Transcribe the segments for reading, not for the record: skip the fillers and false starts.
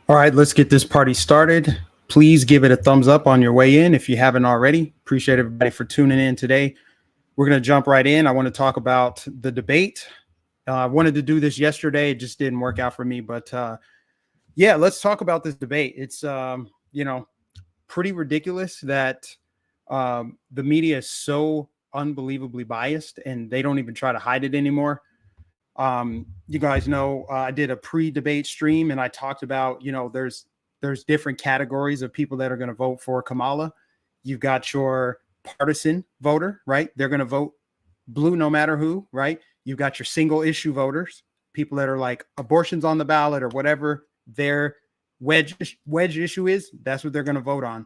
All right, let's get this party started. Please give it a thumbs up on your way in if you haven't already. Appreciate everybody for tuning in today. We're going to jump right in. I want to talk about the debate. I wanted to do this yesterday. It just didn't work out for me. But yeah, let's talk about this debate. It's, pretty ridiculous that the media is so unbelievably biased and they don't even try to hide it anymore. You guys know I did a pre-debate stream and I talked about, there's different categories of people that are going to vote for Kamala. You've got your partisan voter, right? They're going to vote blue no matter who, right? You've got your single issue voters, people that are like abortions on the ballot or whatever their wedge issue is. That's what they're going to vote on.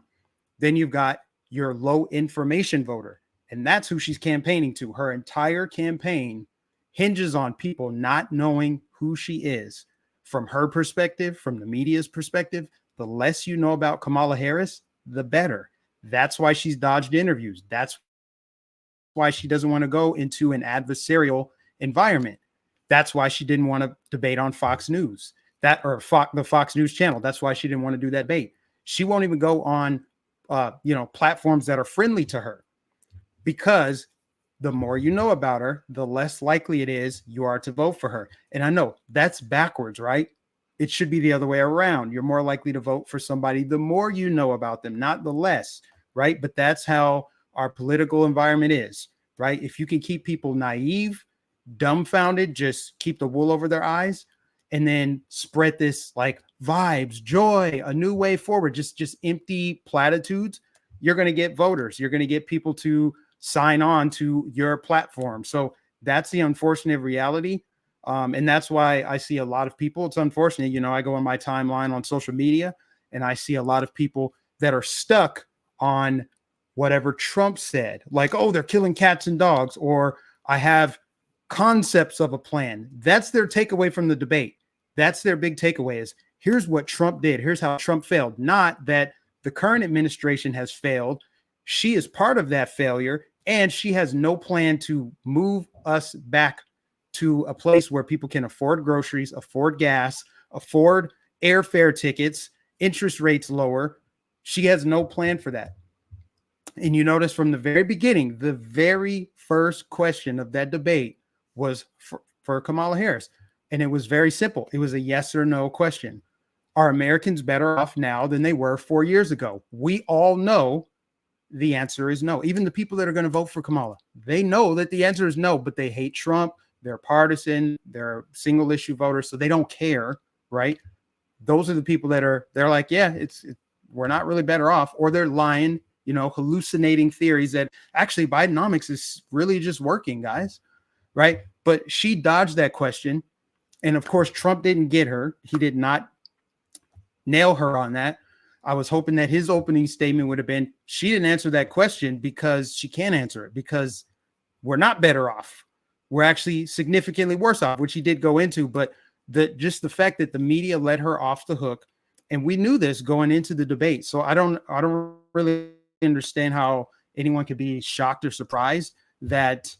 Then you've got your low information voter, and that's who she's campaigning to. Her entire campaign hinges on people not knowing who she is. From her perspective, from the media's perspective, the less you know about Kamala Harris, the better. That's why she's dodged interviews. That's why she doesn't want to go into an adversarial environment. That's why she didn't want to debate on Fox News, the Fox News channel. That's why she didn't want to do that debate. She won't even go on, platforms that are friendly to her, because the more you know about her, the less likely it is you are to vote for her. And I know that's backwards, right? It should be the other way around. You're more likely to vote for somebody the more you know about them, not the less, right? But that's how our political environment is, right? If you can keep people naive, dumbfounded, just keep the wool over their eyes, and then spread this like vibes, joy, a new way forward, just empty platitudes, you're going to get voters. You're going to get people to sign on to your platform. So that's the unfortunate reality. And that's why I see a lot of people. It's unfortunate. I go on my timeline on social media and I see a lot of people that are stuck on whatever Trump said, like, oh, they're killing cats and dogs, or I have concepts of a plan. That's their takeaway from the debate. That's their big takeaway is here's what Trump did. Here's how Trump failed. Not that the current administration has failed. She is part of that failure. And she has no plan to move us back to a place where people can afford groceries, afford gas, afford airfare tickets, interest rates lower. She has no plan for that. And you notice from the very beginning, the very first question of that debate was for Kamala Harris. And it was very simple. It was a yes or no question. Are Americans better off now than they were 4 years ago? We all know the answer is no. Even the people that are going to vote for Kamala, they know that the answer is no, but they hate Trump. They're partisan. They're single issue voters, so they don't care, right? Those are the people they're like, yeah, we're not really better off, or they're lying, hallucinating theories that actually Bidenomics is really just working, guys, right? But she dodged that question, and of course, Trump didn't get her. He did not nail her on that. I was hoping that his opening statement would have been, she didn't answer that question because she can't answer it, because we're not better off. We're actually significantly worse off, which he did go into. But just the fact that the media let her off the hook, and we knew this going into the debate. So I don't really understand how anyone could be shocked or surprised that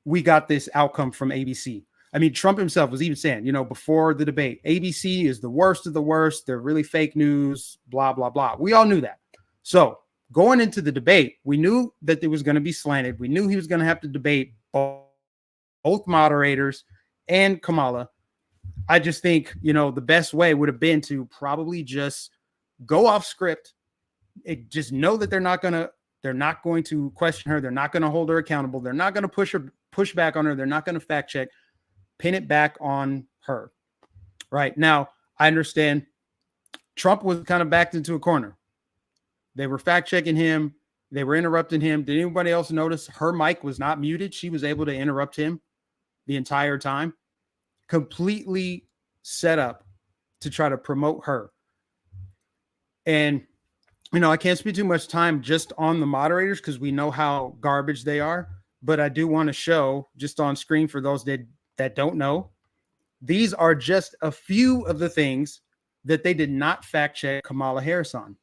we got this outcome from ABC. I mean, Trump himself was even saying, before the debate, ABC is the worst of the worst. They're really fake news, blah, blah, blah. We all knew that. So going into the debate, we knew that it was going to be slanted. We knew he was going to have to debate both moderators and Kamala. I just think, the best way would have been to probably just go off script. Just know that they're not going to question her. They're not going to hold her accountable. They're not going to push back on her. They're not going to fact check. Pin it back on her. Right now, I understand Trump was kind of backed into a corner. They were fact checking him. They were interrupting him. Did anybody else notice her mic was not muted? She was able to interrupt him the entire time. Completely set up to try to promote her. And, I can't spend too much time just on the moderators because we know how garbage they are. But I do want to show just on screen for those that don't know, these are just a few of the things that they did not fact check Kamala Harris on.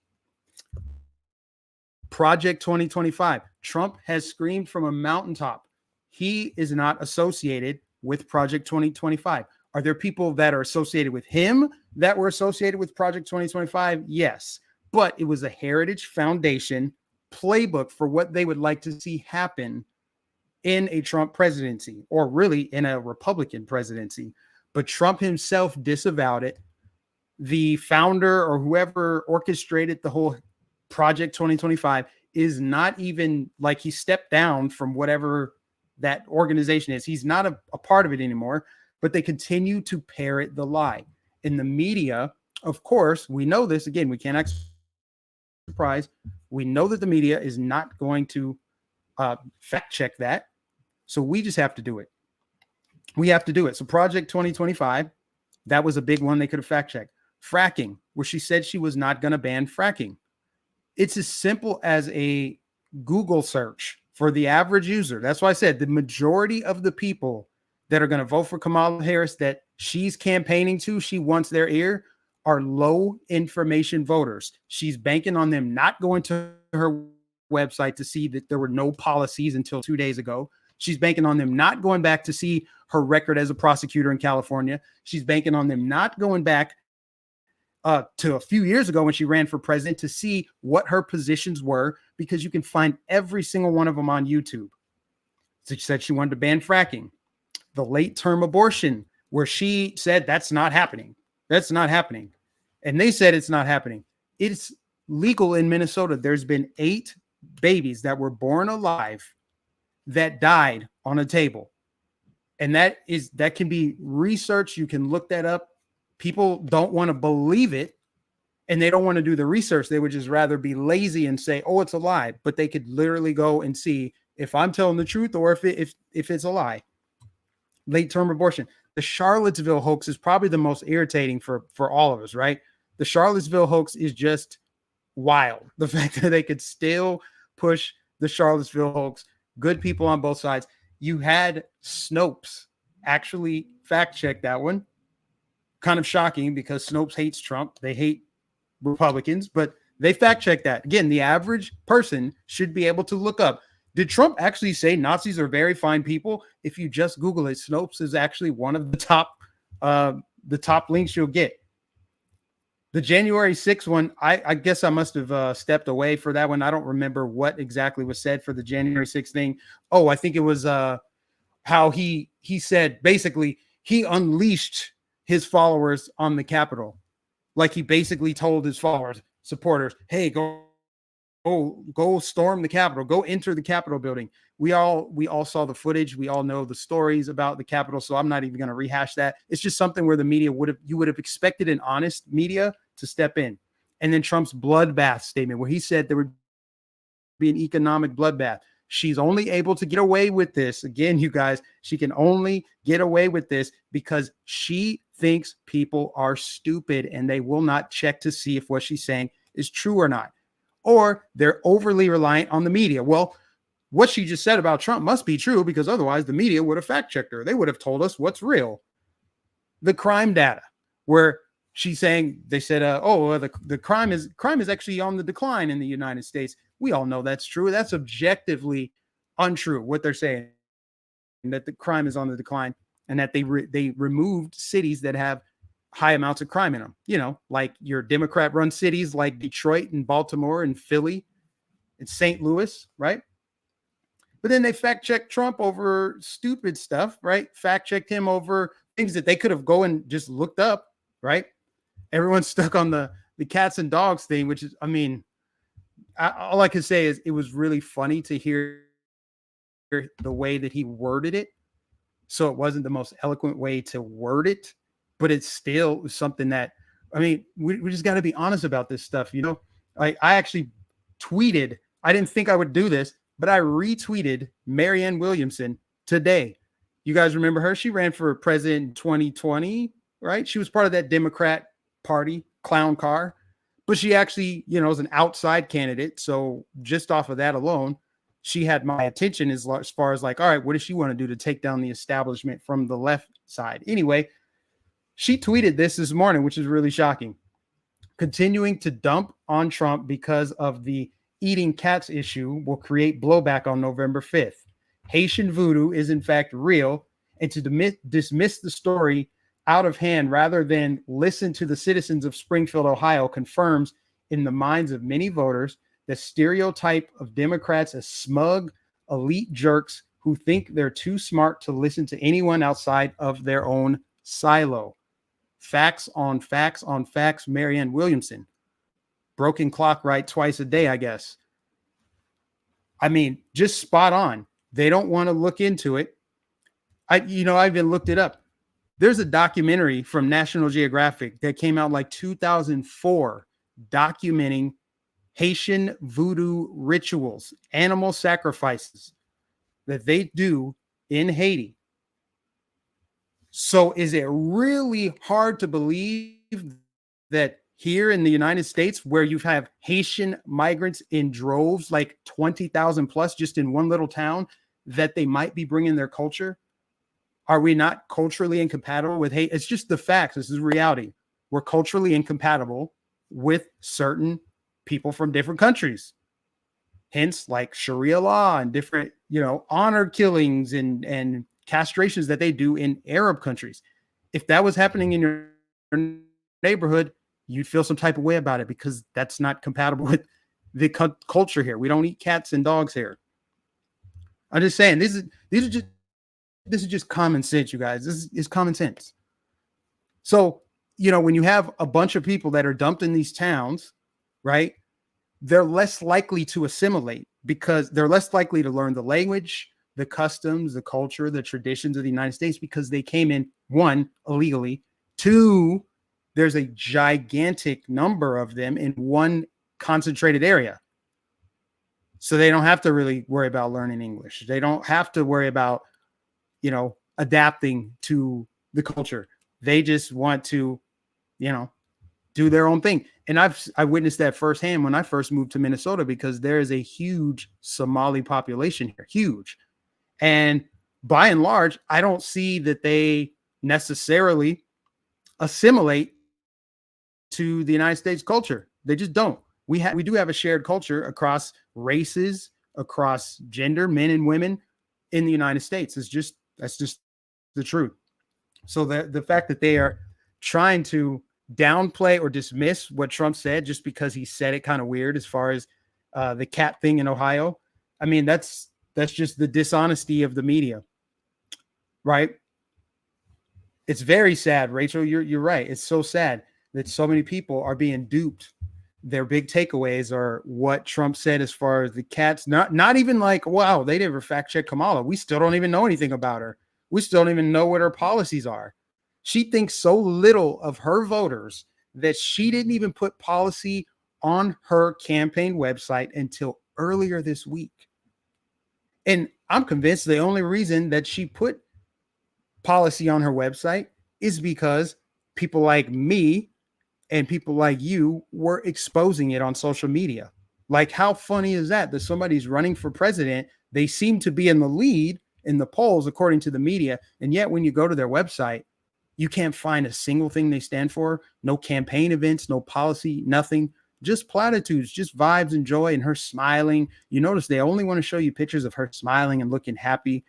Project 2025. Trump has screamed from a mountaintop. He is not associated with Project 2025. Are there people that are associated with him that were associated with Project 2025? Yes. But it was a Heritage Foundation playbook for what they would like to see happen in a Trump presidency, or really in a Republican presidency. But Trump himself disavowed it. The founder or whoever orchestrated the whole Project 2025 is not even, like, he stepped down from whatever that organization is. He's not a part of it anymore, but they continue to parrot the lie. In the media, of course, we know this. Again, we can't act surprised. We know that the media is not going to fact check that. So we just have to do it. We have to do it. So Project 2025, that was a big one they could have fact checked. Fracking, where she said she was not going to ban fracking. It's as simple as a Google search for the average user. That's why I said the majority of the people that are going to vote for Kamala Harris that she's campaigning to, she wants their ear, are low information voters. She's banking on them not going to her website to see that there were no policies until 2 days ago. She's banking on them not going back to see her record as a prosecutor in California. She's banking on them not going back to a few years ago when she ran for president to see what her positions were, because you can find every single one of them on YouTube. So she said she wanted to ban fracking. The late term abortion, where she said that's not happening. That's not happening. And they said it's not happening. It's legal in Minnesota. There's been 8 babies that were born alive that died on a table. And that can be researched. You can look that up. People don't want to believe it, and they don't want to do the research. They would just rather be lazy and say, oh, it's a lie. But they could literally go and see if I'm telling the truth or if it's a lie. Late term abortion. The Charlottesville hoax is probably the most irritating for all of us, right? The Charlottesville hoax is just wild. The fact that they could still push the Charlottesville hoax. Good people on both sides. You had Snopes actually fact check that one. Kind of shocking, because Snopes hates Trump. They hate Republicans, but they fact check that. Again, the average person should be able to look up, did Trump actually say Nazis are very fine people? If you just Google it, Snopes is actually one of the top links you'll get. The January 6th one, I guess I must have stepped away for that one. I don't remember what exactly was said for the January 6th thing. Oh, I think it was how he said basically he unleashed his followers on the Capitol. Like, he basically told his followers, supporters, hey, go storm the Capitol, go enter the Capitol building. We all saw the footage. We all know the stories about the Capitol. So I'm not even going to rehash that. It's just something where the media you would have expected an honest media to step in. And then Trump's bloodbath statement, where he said there would be an economic bloodbath. She's only able to get away with this. Again, you guys, she can only get away with this because she thinks people are stupid and they will not check to see if what she's saying is true or not. Or they're overly reliant on the media. Well, what she just said about Trump must be true, because otherwise the media would have fact checked her. They would have told us what's real. The crime data, where she's saying, they said, the crime is actually on the decline in the United States. We all know that's true. That's objectively untrue, what they're saying, that the crime is on the decline, and that they removed cities that have high amounts of crime in them. You know, like your Democrat-run cities like Detroit and Baltimore and Philly and St. Louis, right? But then they fact-checked Trump over stupid stuff, right? Fact-checked him over things that they could have go and just looked up, right? Everyone's stuck on the cats and dogs thing, which is, I mean, all I can say is it was really funny to hear the way that he worded it. So it wasn't the most eloquent way to word it, but it's still something that, I mean, we just got to be honest about this stuff. You know, I actually tweeted, I didn't think I would do this, but I retweeted Maryann Williamson today. You guys remember her? She ran for president in 2020, right? She was part of that Democrat Party clown car, but she actually, you know, is an outside candidate. So just off of that alone, she had my attention as far as like, all right, what does she want to do to take down the establishment from the left side? Anyway, she tweeted this morning, which is really shocking. Continuing to dump on Trump because of the eating cats issue will create blowback on November 5th. Haitian voodoo is in fact real, and to dismiss the story out of hand rather than listen to the citizens of Springfield, Ohio, confirms in the minds of many voters the stereotype of Democrats as smug, elite jerks who think they're too smart to listen to anyone outside of their own silo. Facts on facts on facts, Maryann Williamson. Broken clock right twice a day, I guess. I mean, just spot on. They don't want to look into it. I even looked it up. There's a documentary from National Geographic that came out like 2004 documenting Haitian voodoo rituals, animal sacrifices that they do in Haiti. So is it really hard to believe that here in the United States, where you have Haitian migrants in droves, like 20,000 plus just in one little town, that they might be bringing their culture? Are we not culturally incompatible with hate? It's just the facts. This is reality. We're culturally incompatible with certain people from different countries. Hence, like Sharia law and different, honor killings and castrations that they do in Arab countries. If that was happening in your neighborhood, you'd feel some type of way about it because that's not compatible with the culture here. We don't eat cats and dogs here. I'm just saying, this is just common sense, you guys. This is common sense. So, when you have a bunch of people that are dumped in these towns, right, they're less likely to assimilate because they're less likely to learn the language, the customs, the culture, the traditions of the United States because they came in, one, illegally, two, there's a gigantic number of them in one concentrated area. So they don't have to really worry about learning English. They don't have to worry about, adapting to the culture. They just want to, do their own thing. And I witnessed that firsthand when I first moved to Minnesota because there is a huge Somali population here, huge. And by and large, I don't see that they necessarily assimilate to the United States culture. They just don't. We do have a shared culture across races, across gender, men and women in the United States. That's just the truth. So the fact that they are trying to downplay or dismiss what Trump said just because he said it kind of weird as far as the cat thing in Ohio. I mean, that's just the dishonesty of the media, right? It's very sad, Rachel. You're right. It's so sad that so many people are being duped. Their big takeaways are what Trump said as far as the cats. Not even like, wow, they never fact check Kamala. We still don't even know anything about her. We still don't even know what her policies are. She thinks so little of her voters that she didn't even put policy on her campaign website until earlier this week. And I'm convinced the only reason that she put policy on her website is because people like me and people like you were exposing it on social media. Like, how funny is that somebody's running for president? They seem to be in the lead in the polls, according to the media. And yet when you go to their website, you can't find a single thing they stand for. No campaign events, no policy, nothing. Just platitudes, just vibes and joy and her smiling. You notice they only want to show you pictures of her smiling and looking happy.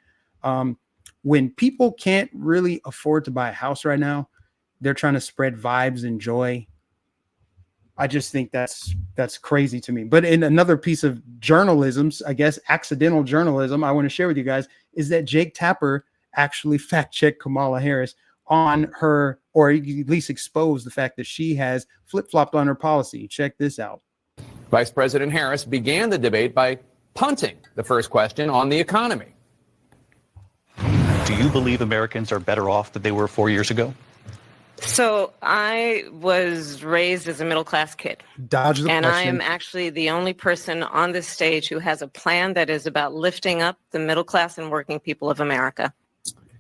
When people can't really afford to buy a house right now, they're trying to spread vibes and joy. I just think that's crazy to me. But in another piece of journalism, I guess accidental journalism, I want to share with you guys is that Jake Tapper actually fact-checked Kamala Harris on her, or at least exposed the fact that she has flip-flopped on her policy. Check this out. Vice President Harris began the debate by punting the first question on the economy. Do you believe Americans are better off than they were 4 years ago? So I was raised as a middle-class kid. Dodge the and question. I am actually the only person on this stage who has a plan that is about lifting up the middle class and working people of America.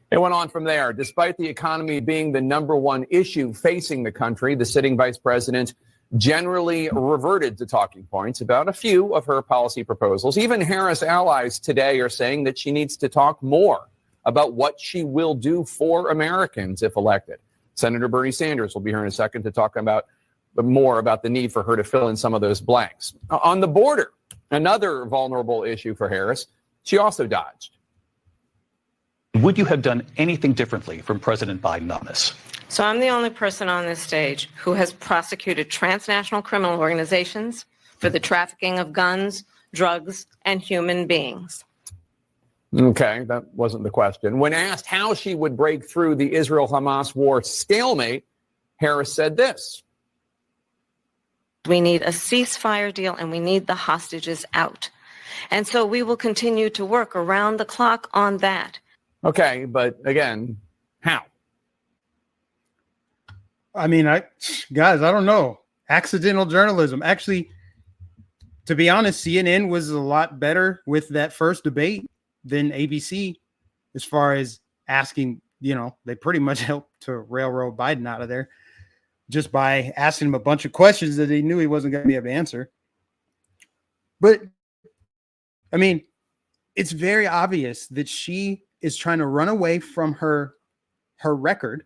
It went on from there. Despite the economy being the number one issue facing the country, the sitting vice president generally reverted to talking points about a few of her policy proposals. Even Harris allies today are saying that she needs to talk more about what she will do for Americans if elected. Senator Bernie Sanders will be here in a second to talk about more about the need for her to fill in some of those blanks. On the border, another vulnerable issue for Harris, she also dodged. Would you have done anything differently from President Biden on this? So I'm the only person on this stage who has prosecuted transnational criminal organizations for the trafficking of guns, drugs, and human beings. Okay, that wasn't the question. When asked how she would break through the Israel-Hamas war stalemate, Harris said this. We need a ceasefire deal and we need the hostages out. And so we will continue to work around the clock on that. Okay, but again, how? I mean, guys, I don't know. Accidental journalism. Actually, to be honest, CNN was a lot better with that first debate than ABC as far as asking, they pretty much helped to railroad Biden out of there just by asking him a bunch of questions that he knew he wasn't going to be able to answer. But, I mean, it's very obvious that she is trying to run away from her record,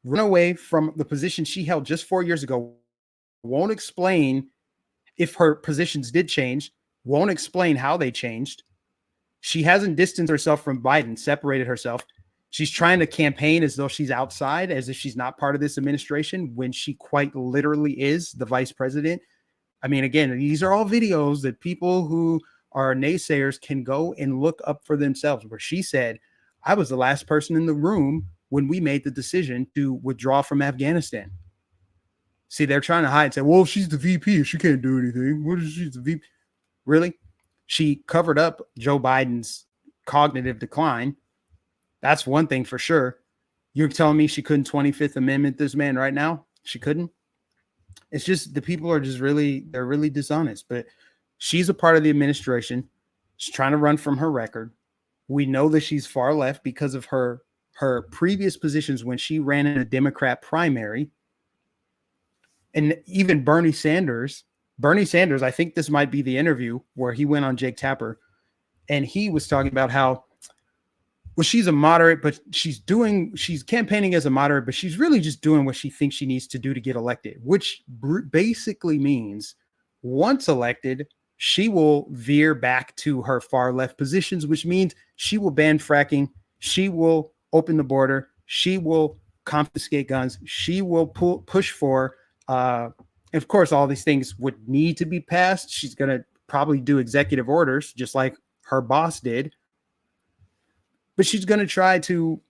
run away from the position she held just 4 years ago, won't explain if her positions did change, won't explain how they changed. She hasn't distanced herself from Biden, separated herself. She's trying to campaign as though she's outside, as if she's not part of this administration, when she quite literally is the vice president. I mean, again, these are all videos that people who are naysayers can go and look up for themselves, where she said, I was the last person in the room when we made the decision to withdraw from Afghanistan. See, they're trying to hide and say, well, she's the VP. She can't do anything. What is she, the VP? Really? She covered up Joe Biden's cognitive decline. That's one thing for sure. You're telling me she couldn't 25th Amendment this man right now? She couldn't? It's just the people are just they're really dishonest. But she's a part of the administration. She's trying to run from her record. We know that she's far left because of her previous positions when she ran in a Democrat primary. And even Bernie Sanders, I think this might be the interview where he went on Jake Tapper, and he was talking about how, well, she's a moderate, but she's campaigning as a moderate, but she's really just doing what she thinks she needs to do to get elected, which basically means once elected, she will veer back to her far left positions, which means she will ban fracking. She will open the border. She will confiscate guns. She will push for, of course, all these things would need to be passed. She's going to probably do executive orders, just like her boss did. But she's going to try to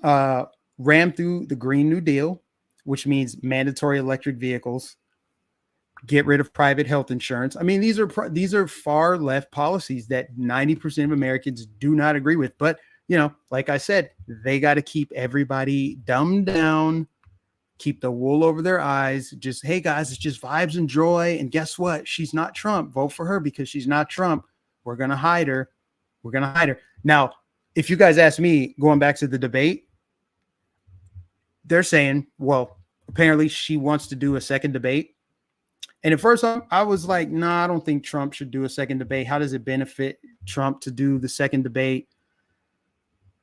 ram through the Green New Deal, which means mandatory electric vehicles, get rid of private health insurance. I mean, these are far left policies that 90% of Americans do not agree with. But, like I said, they got to keep everybody dumbed down, keep the wool over their eyes. Just, hey, guys, it's just vibes and joy. And guess what? She's not Trump. Vote for her because she's not Trump. We're going to hide her. We're going to hide her. Now, if you guys ask me, going back to the debate, they're saying, well, apparently she wants to do a second debate. And at first I was like, nah, I don't think Trump should do a second debate. How does it benefit Trump to do the second debate?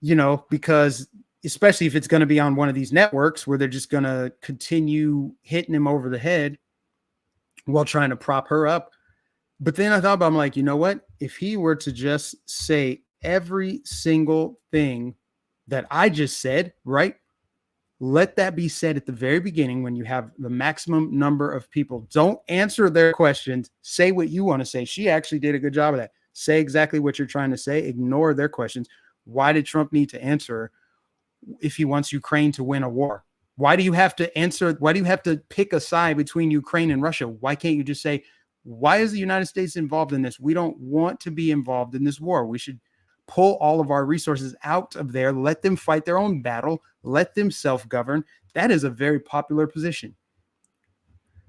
Because especially if it's going to be on one of these networks where they're just going to continue hitting him over the head while trying to prop her up. But then I thought about, I'm like, you know what? If he were to just say every single thing that I just said, right? Let that be said at the very beginning when you have the maximum number of people. Don't answer their questions. Say what you want to say. She actually did a good job of that. Say exactly what you're trying to say. Ignore their questions. Why did Trump need to answer if he wants Ukraine to win a war? Why do you have to answer? Why do you have to pick a side between Ukraine and Russia? Why can't you just say, why is the United States involved in this? We don't want to be involved in this war. We should pull all of our resources out of there. Let them fight their own battle. Let them self-govern. That is a very popular position.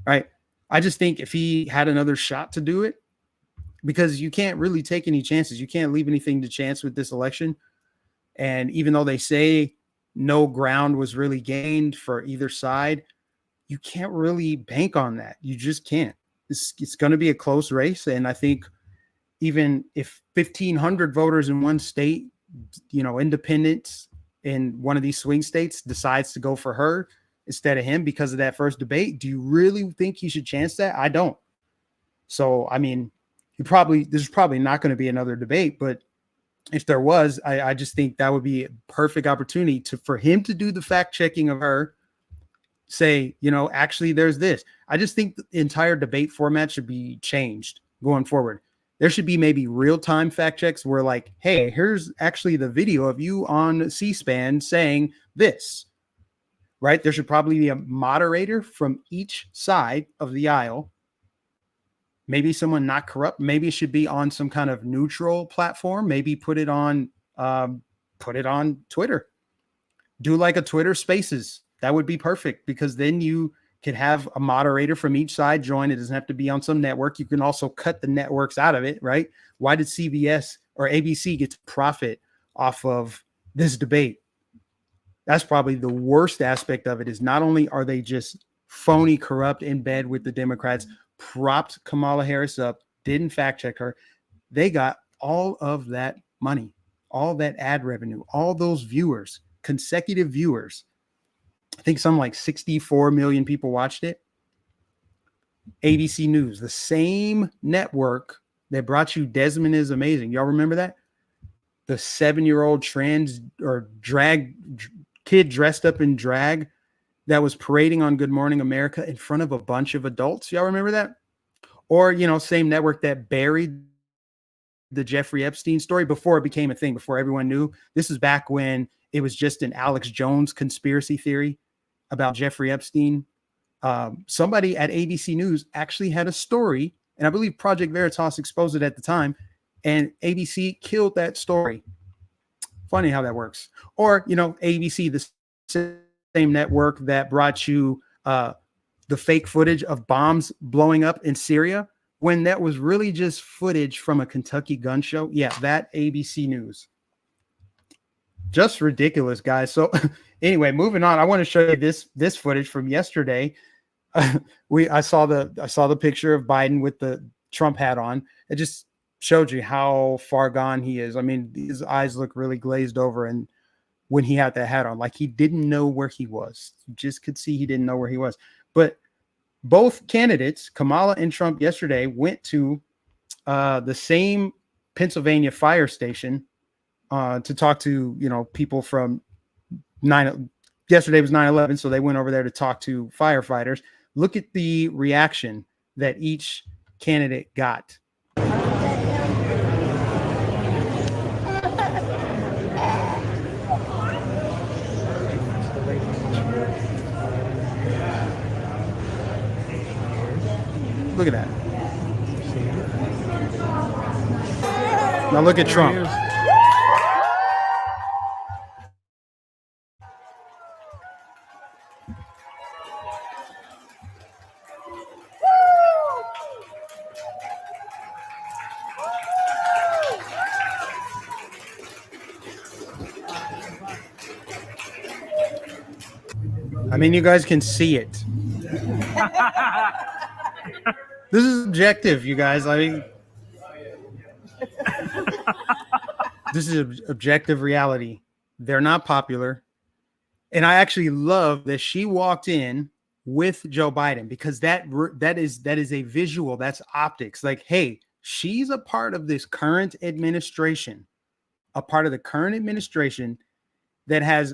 Right? I just think if he had another shot to do it, because you can't really take any chances. You can't leave anything to chance with this election. And even though they say no ground was really gained for either side, you can't really bank on that. You just can't. It's going to be a close race. And I think even if 1,500 voters in one state, independents in one of these swing states decides to go for her instead of him because of that first debate, do you really think he should chance that? I don't. So, I mean, there's probably not going to be another debate, but if there was, I just think that would be a perfect opportunity for him to do the fact checking of her, say, actually there's this. I just think the entire debate format should be changed going forward. There should be maybe real-time fact checks where like, hey, here's actually the video of you on C-SPAN saying this, right? There should probably be a moderator from each side of the aisle. Maybe someone not corrupt. Maybe it should be on some kind of neutral platform. Maybe put it on Twitter. Do like a Twitter Spaces. That would be perfect, because then you could have a moderator from each side join. It doesn't have to be on some network. You can also cut the networks out of it, right? Why did CBS or ABC get to profit off of this debate? That's probably the worst aspect of it, is not only are they just phony, corrupt, in bed with the Democrats, propped Kamala Harris up, didn't fact check her. They got all of that money, all that ad revenue, all those viewers, consecutive viewers. I think something like 64 million people watched it. ABC News, the same network that brought you Desmond is Amazing. Y'all remember that? The 7-year-old trans or drag kid dressed up in drag that was parading on Good Morning America in front of a bunch of adults. Y'all remember that? Or, same network that buried the Jeffrey Epstein story before it became a thing, before everyone knew. This is back when it was just an Alex Jones conspiracy theory about Jeffrey Epstein. Somebody at ABC News actually had a story, and I believe Project Veritas exposed it at the time, and ABC killed that story. Funny how that works. Or, ABC, the same network that brought you the fake footage of bombs blowing up in Syria, when that was really just footage from a Kentucky gun show. Yeah, that ABC News. Just ridiculous, guys. So anyway, moving on. I want to show you this footage from yesterday. I saw the picture of Biden with the Trump hat on. It just showed you how far gone he is. I mean, his eyes look really glazed over, and when he had that hat on, like he didn't know where he was. You just could see he didn't know where he was. But both candidates, Kamala and Trump, yesterday went to the same Pennsylvania fire station to talk to, people from yesterday was 9/11. So they went over there to talk to firefighters. Look at the reaction that each candidate got. Look at that. Now look at Trump. I mean, you guys can see it. This is objective, you guys. I mean, this is objective reality. They're not popular. And I actually love that she walked in with Joe Biden, because that is a visual. That's optics. Like, hey, she's a part of this current administration, a part of the current administration that has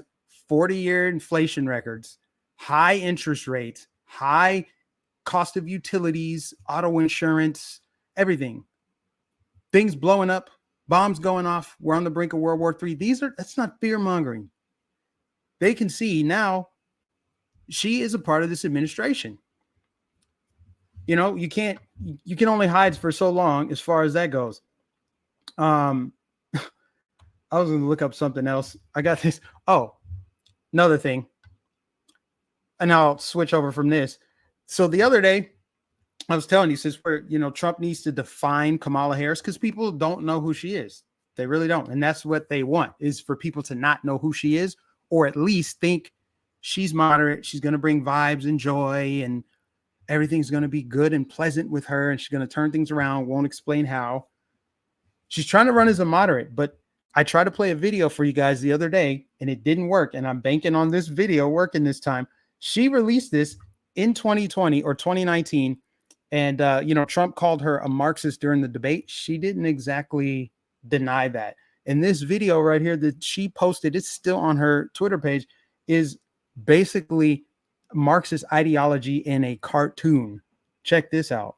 40-year inflation records, high interest rates, high cost of utilities, auto insurance, everything. Things blowing up, bombs going off. We're on the brink of World War III. That's not fear mongering. They can see now she is a part of this administration. You can only hide for so long as far as that goes. I was going to look up something else. I got this. Oh, another thing. And I'll switch over from this. So the other day, I was telling you, since Trump needs to define Kamala Harris, because people don't know who she is. They really don't. And that's what they want, is for people to not know who she is, or at least think she's moderate. She's going to bring vibes and joy, and everything's going to be good and pleasant with her, and she's going to turn things around. Won't explain how. She's trying to run as a moderate, but I tried to play a video for you guys the other day, and it didn't work. And I'm banking on this video working this time. She released this in 2020 or 2019. And, Trump called her a Marxist during the debate. She didn't exactly deny that. And this video right here that she posted, it's still on her Twitter page, is basically Marxist ideology in a cartoon. Check this out.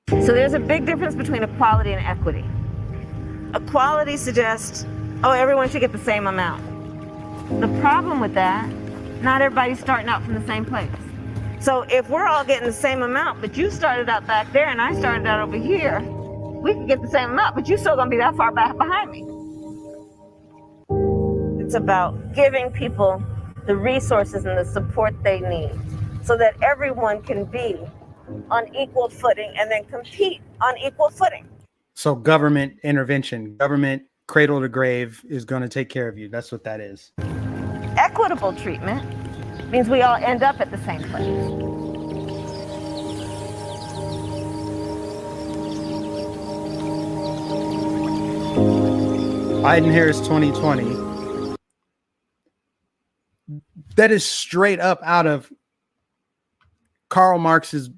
So there's a big difference between equality and equity. Equality suggests, oh, everyone should get the same amount. The problem with that, not everybody's starting out from the same place. So if we're all getting the same amount, but you started out back there and I started out over here, we can get the same amount, but you're still gonna be that far back behind me. It's about giving people the resources and the support they need so that everyone can be on equal footing and then compete on equal footing. So government intervention, government cradle to grave is going to take care of you. That's what that is. Equitable treatment means we all end up at the same place. Biden-Harris 2020. That is straight up out of Karl Marx's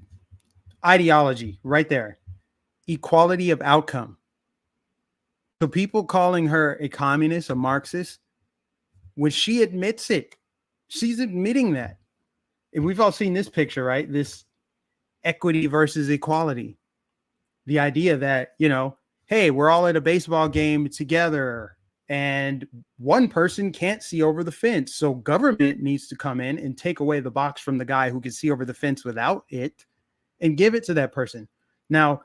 ideology right there. Equality of outcome. So people calling her a communist, a Marxist, when she admits it, she's admitting that. And we've all seen this picture, right? This equity versus equality. The idea that, you know, hey, we're all at a baseball game together and one person can't see over the fence. So government needs to come in and take away the box from the guy who can see over the fence without it and give it to that person. Now,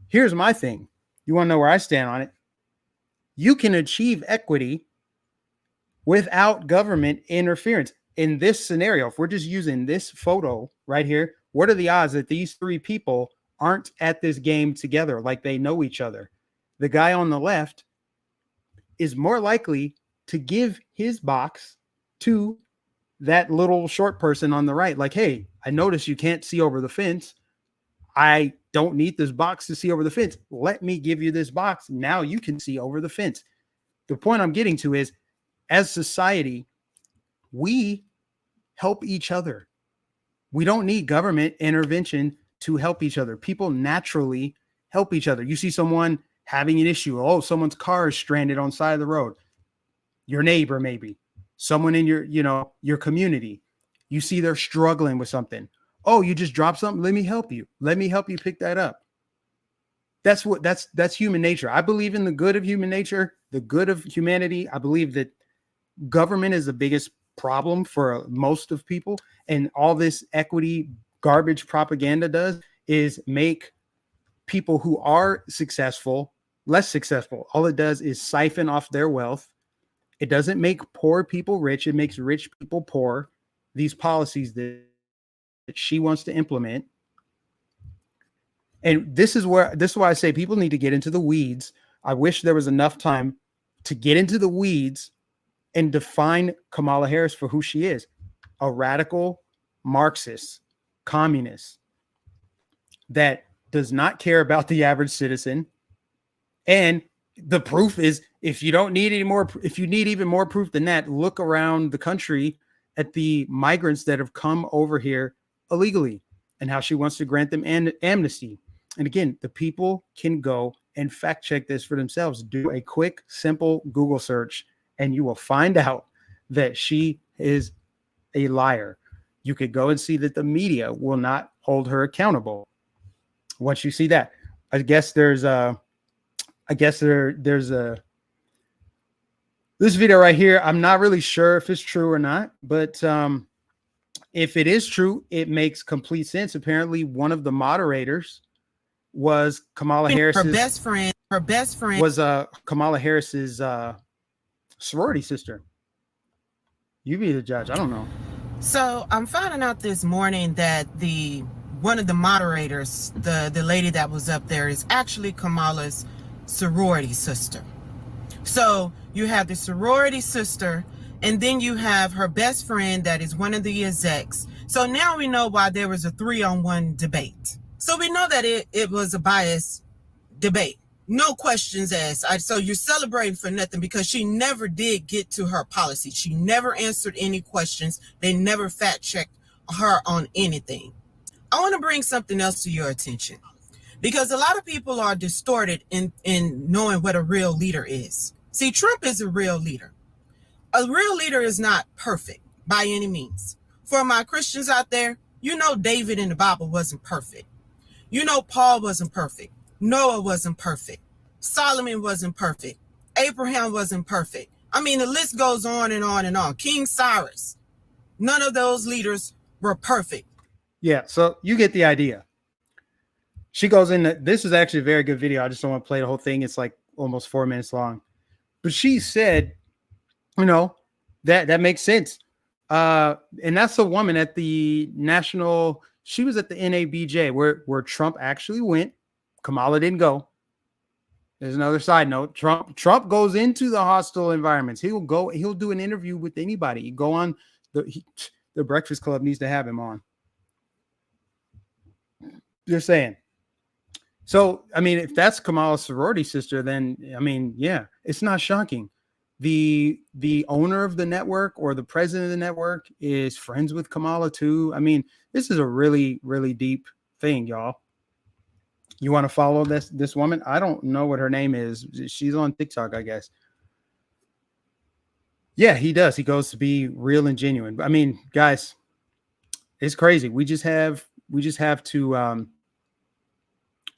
here's my thing. You want to know where I stand on it? You can achieve equity without government interference. In this scenario, if we're just using this photo right here, what are the odds that these three people aren't at this game together, like they know each other? The guy on the left is more likely to give his box to that little short person on the right. Like, hey, I notice you can't see over the fence. I don't need this box to see over the fence. Let me give you this box. Now you can see over the fence. The point I'm getting to is, as society, we help each other. We don't need government intervention to help each other. People naturally help each other. You see someone having an issue. Oh, someone's car is stranded on the side of the road. Your neighbor, maybe someone in your community. You see they're struggling with something. Oh, you just dropped something. Let me help you. Let me help you pick that up. That's human nature. I believe in the good of human nature, the good of humanity. I believe that government is the biggest problem for most of people. And all this equity garbage propaganda does is make people who are successful less successful. All it does is siphon off their wealth. It doesn't make poor people rich. It makes rich people poor. These policies that she wants to implement. And this is why I say people need to get into the weeds. I wish there was enough time to get into the weeds and define Kamala Harris for who she is. A radical Marxist, communist that does not care about the average citizen. And the proof is, if you need even more proof than that, look around the country at the migrants that have come over here illegally and how she wants to grant them amnesty. And again, the people can go and fact check this for themselves. Do a quick, simple Google search, and you will find out that she is a liar. You could go and see that the media will not hold her accountable. Once you see that, I guess there's this video right here. I'm not really sure if it's true or not, but if it is true, it makes complete sense. Apparently, one of the moderators was Kamala Harris's Her best friend was Kamala Harris's sorority sister. You be the judge. I don't know. So I'm finding out this morning that one of the moderators, the lady that was up there, is actually Kamala's sorority sister. So you have the sorority sister, and then you have her best friend that is one of the execs. So now we know why there was a 3-on-1 debate. So we know that it was a biased debate. No questions asked. So you're celebrating for nothing, because she never did get to her policy. She never answered any questions. They never fact checked her on anything. I want to bring something else to your attention, because a lot of people are distorted in knowing what a real leader is. See, Trump is a real leader. A real leader is not perfect, by any means. For my Christians out there, you know David in the Bible wasn't perfect. You know Paul wasn't perfect. Noah wasn't perfect. Solomon wasn't perfect. Abraham wasn't perfect. I mean, the list goes on and on and on. King Cyrus, none of those leaders were perfect. Yeah, so you get the idea. She goes in. This is actually a very good video. I just don't want to play the whole thing. It's like almost 4 minutes long. But she said, you know, that makes sense. And that's a woman at the national. She was at the NABJ where Trump actually went. Kamala didn't go. There's another side note. Trump goes into the hostile environments. He'll do an interview with anybody. You go on the Breakfast Club needs to have him on. Just saying. So, I mean, if that's Kamala's sorority sister, then, I mean, yeah, it's not shocking. The owner of the network or the president of the network is friends with Kamala too. I mean, this is a really, really deep thing, y'all. You want to follow this woman? I don't know what her name is. She's on TikTok, I guess. Yeah, he does. He goes to be real and genuine. I mean, guys, it's crazy. We just have to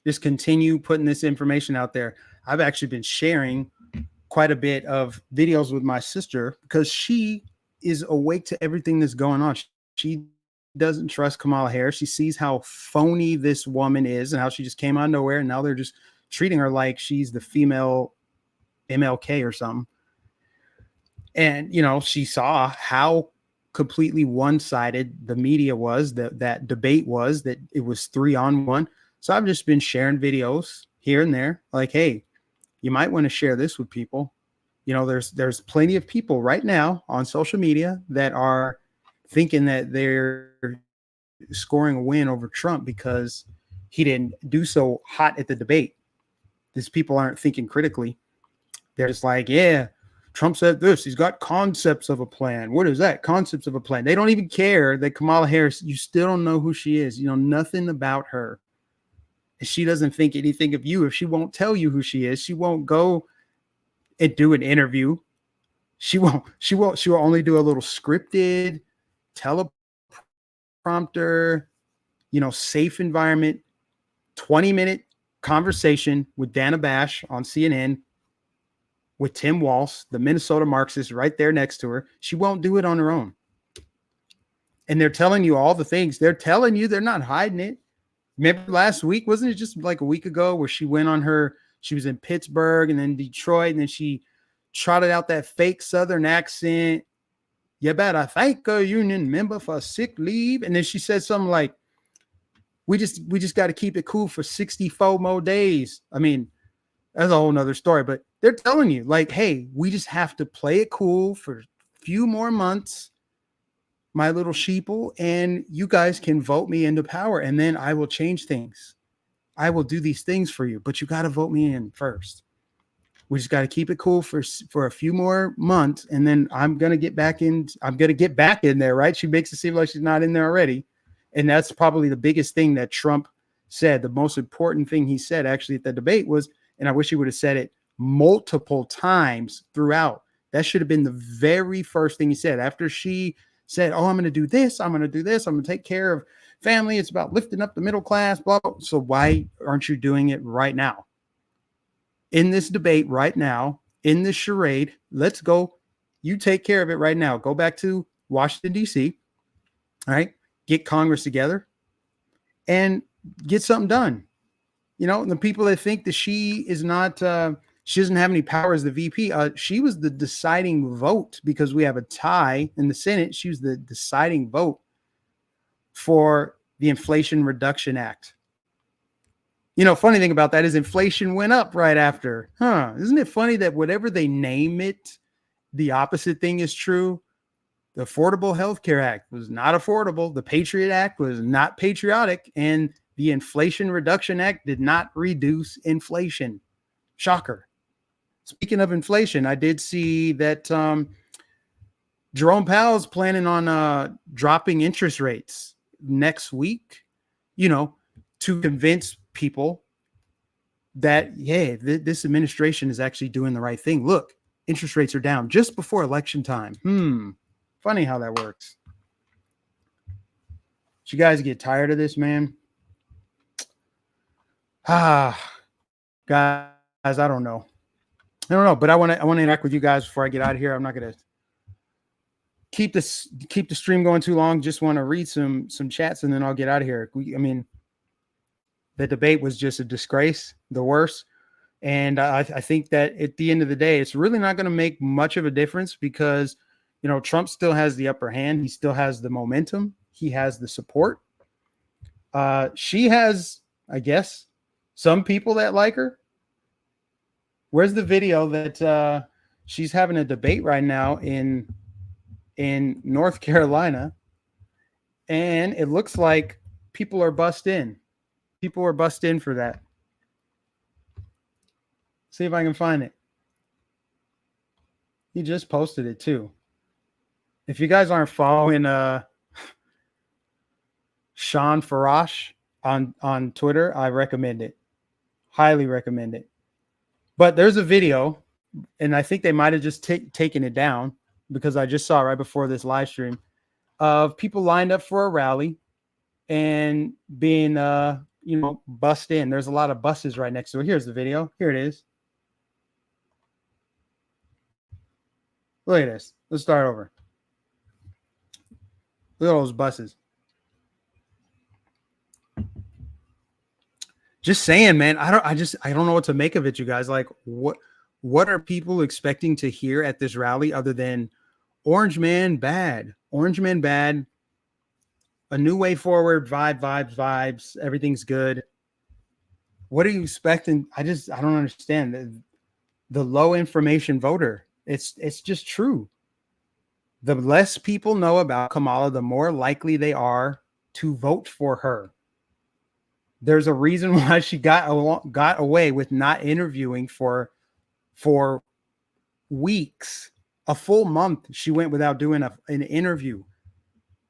just continue putting this information out there. I've actually been sharing quite a bit of videos with my sister because she is awake to everything that's going on. She doesn't trust Kamala Harris. She sees how phony this woman is and how she just came out of nowhere. And now they're just treating her like she's the female MLK or something. And, you know, she saw how completely one-sided the media was, that debate was, that it was 3-on-1. So I've just been sharing videos here and there like, hey, you might want to share this with people. You know, there's plenty of people right now on social media that are thinking that they're scoring a win over Trump because he didn't do so hot at the debate. These people aren't thinking critically. They're just like, yeah, Trump said this. He's got concepts of a plan. What is that? Concepts of a plan. They don't even care that Kamala Harris, you still don't know who she is. You know nothing about her. And she doesn't think anything of you. If she won't tell you who she is, she won't go and do an interview. She will only do a little scripted teleprompter, you know, safe environment, 20-minute conversation with Dana Bash on CNN with Tim Walz, the Minnesota Marxist, right there next to her. She won't do it on her own. And they're telling you all the things. They're telling you, they're not hiding it. Remember last week, wasn't it just like a week ago where she went on she was in Pittsburgh and then Detroit, and then she trotted out that fake Southern accent. You better thank a union member for sick leave. And then she said something like, we just got to keep it cool for 64 more days. I mean, that's a whole nother story, but they're telling you like, hey, we just have to play it cool for a few more months, my little sheeple, and you guys can vote me into power, and then I will change things. I will do these things for you, but you got to vote me in first. We just got to keep it cool for a few more months, and then I'm going to get back in. I'm going to get back in there, right? She makes it seem like she's not in there already. And that's probably the biggest thing that Trump said. The most important thing he said actually at the debate was, and I wish he would have said it multiple times throughout. That should have been the very first thing he said after she said, oh, I'm going to do this. I'm going to do this. I'm going to take care of family. It's about lifting up the middle class, blah, blah. So why aren't you doing it right now? In this debate right now, in this charade, let's go. You take care of it right now. Go back to Washington, D.C., all right? Get Congress together and get something done. You know, and the people that think that she is not, she doesn't have any power as the VP. She was the deciding vote because we have a tie in the Senate. She was the deciding vote for the Inflation Reduction Act. You know, funny thing about that is inflation went up right after. Isn't it funny that whatever they name it, the opposite thing is true? The Affordable Health Care Act was not affordable. The Patriot Act was not patriotic. And the Inflation Reduction Act did not reduce inflation. Shocker. Speaking of inflation, I did see that Jerome Powell's planning on dropping interest rates next week, you know, to convince people that, hey, this administration is actually doing the right thing. Look, interest rates are down just before election time. Funny how that works. Did you guys get tired of this, man? Guys, I don't know. But I want to interact with you guys before I get out of here. I'm not gonna keep the stream going too long. Just want to read some chats and then I'll get out of here. I mean, the debate was just a disgrace, the worst. And I think that at the end of the day, it's really not going to make much of a difference because, you know, Trump still has the upper hand. He still has the momentum. He has the support. She has, I guess, some people that like her. Where's the video that she's having a debate right now in North Carolina? And it looks like people are bussed in. People are bussed in for that. See if I can find it. He just posted it too. If you guys aren't following Sean Farash on Twitter, I recommend it. Highly recommend it. But there's a video, and I think they might have just taken it down because I just saw right before this live stream of people lined up for a rally and being bussed in. There's a lot of buses right next to it. Here's the video. Here it is. Look at this. Let's start over. Look at all those buses. Just saying, man. I don't know what to make of it, you guys. Like, what are people expecting to hear at this rally other than Orange Man bad? Orange Man bad. A new way forward, vibes. Everything's good. What are you expecting? I don't understand. The low information voter. It's just true. The less people know about Kamala, the more likely they are to vote for her. There's a reason why she got away with not interviewing for weeks. A full month she went without doing an interview.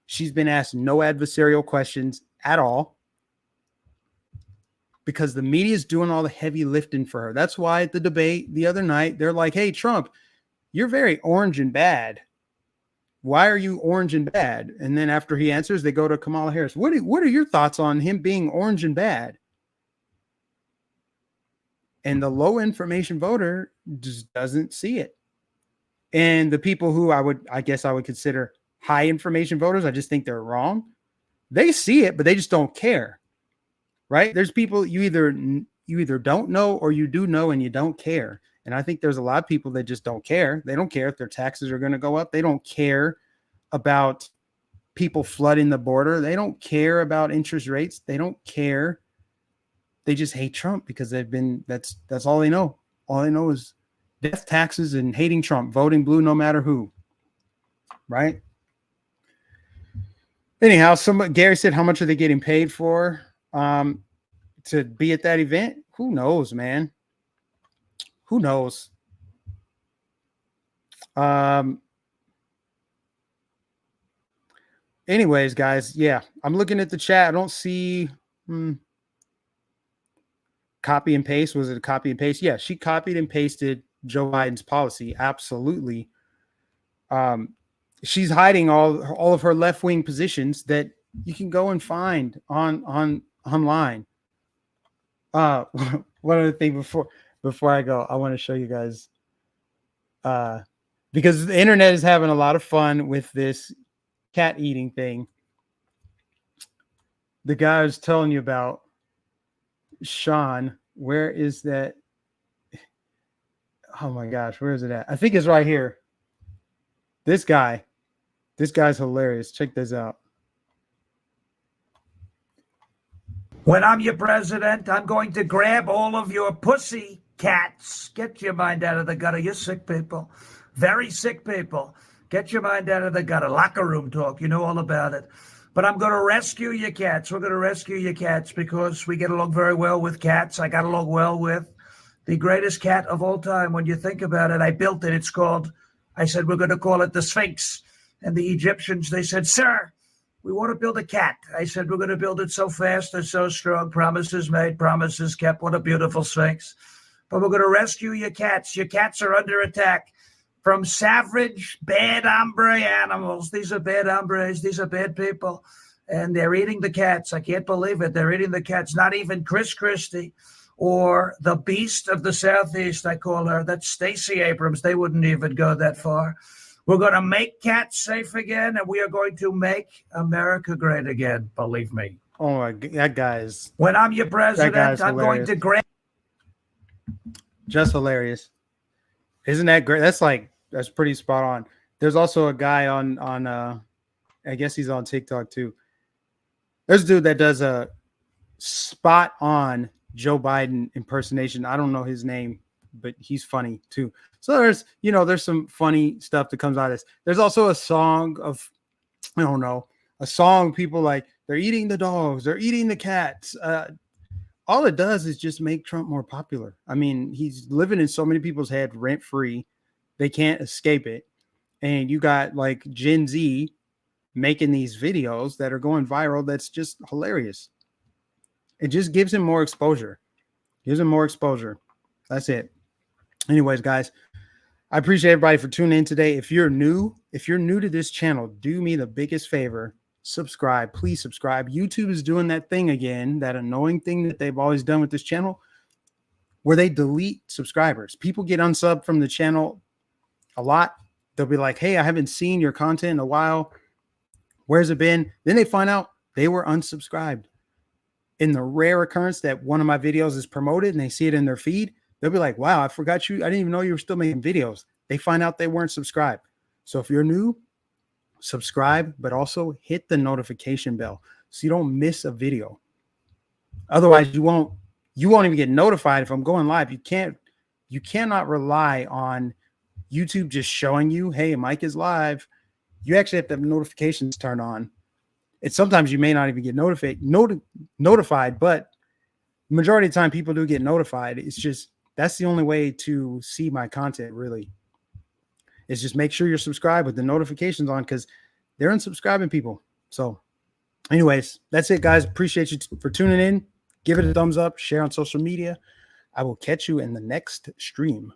She's been asked no adversarial questions at all because the media is doing all the heavy lifting for her. That's why at the debate the other night, they're like, hey, Trump, you're very orange and bad. Why are you orange and bad? And then after he answers, they go to Kamala Harris. What are your thoughts on him being orange and bad? And the low information voter just doesn't see it. And the people who I guess I would consider high information voters, I just think they're wrong. They see it, but they just don't care. Right? There's people you either don't know or you do know and you don't care. And I think there's a lot of people that just don't care. They don't care if their taxes are going to go up. They don't care about people flooding the border. They don't care about interest rates. They don't care. They just hate Trump because that's all they know. All they know is death, taxes, and hating Trump, voting blue no matter who. Right? Anyhow, Gary said, how much are they getting paid for to be at that event? Who knows, man? Who knows? Anyways, guys, yeah, I'm looking at the chat. I don't see copy and paste. Was it a copy and paste? Yeah, she copied and pasted Joe Biden's policy. Absolutely. She's hiding all of her left-wing positions that you can go and find online. One other thing before I go, I want to show you guys because the internet is having a lot of fun with this cat eating thing. The guy I was telling you about, Sean, where is that? Oh my gosh, where is it at? I think it's right here. This guy's hilarious. Check this out. When I'm your president, I'm going to grab all of your pussy cats. Get your mind out of the gutter. You're sick people. Very sick people. Get your mind out of the gutter. Locker room talk. You know all about it. But I'm going to rescue your cats. We're going to rescue your cats because we get along very well with cats. I got along well with the greatest cat of all time. When you think about it, I built it. I said, we're going to call it the Sphinx. And the Egyptians, they said, sir, we want to build a cat. I said, we're going to build it so fast and so strong. Promises made, promises kept. What a beautiful Sphinx. But we're going to rescue your cats. Your cats are under attack. from savage, bad hombre animals. These are bad hombres. These are bad people. And they're eating the cats. I can't believe it. They're eating the cats. Not even Chris Christie or the beast of the Southeast, I call her. That's Stacey Abrams. They wouldn't even go that far. We're going to make cats safe again, and we are going to make America great again, believe me. Oh, my, that guy's When I'm your president, I'm hilarious. going to grab. Just hilarious. Isn't that great? That's pretty spot on. There's also a guy on I guess he's on TikTok too. There's a dude that does a spot on Joe Biden impersonation. I don't know his name, but he's funny too. So there's some funny stuff that comes out of this. There's also a song of, I don't know, a song people like, they're eating the dogs, they're eating the cats. All it does is just make Trump more popular. I mean, he's living in so many people's head rent free. They can't escape it. And you got like Gen Z making these videos that are going viral. That's just hilarious. It just gives him more exposure. That's it. Anyways, guys, I appreciate everybody for tuning in today. If you're new to this channel, do me the biggest favor. Subscribe. Please subscribe. YouTube is doing that thing again, that annoying thing that they've always done with this channel, where they delete subscribers. People get unsubbed from the channel a lot. They'll be like, hey, I haven't seen your content in a while. Where's it been? Then they find out they were unsubscribed. In the rare occurrence that one of my videos is promoted and they see it in their feed, they'll be like, wow, I forgot you. I didn't even know you were still making videos. They find out they weren't subscribed. So if you're new, subscribe, but also hit the notification bell so you don't miss a video. Otherwise, you won't even get notified if I'm going live. You cannot rely on YouTube just showing you, hey, Mike is live. You actually have to have notifications turned on. And sometimes you may not even get notified, but majority of the time people do get notified. It's just, that's the only way to see my content, really. Is just make sure you're subscribed with the notifications on, because they're unsubscribing people. So anyways, that's it, guys. Appreciate you for tuning in. Give it a thumbs up, share on social media. I will catch you in the next stream.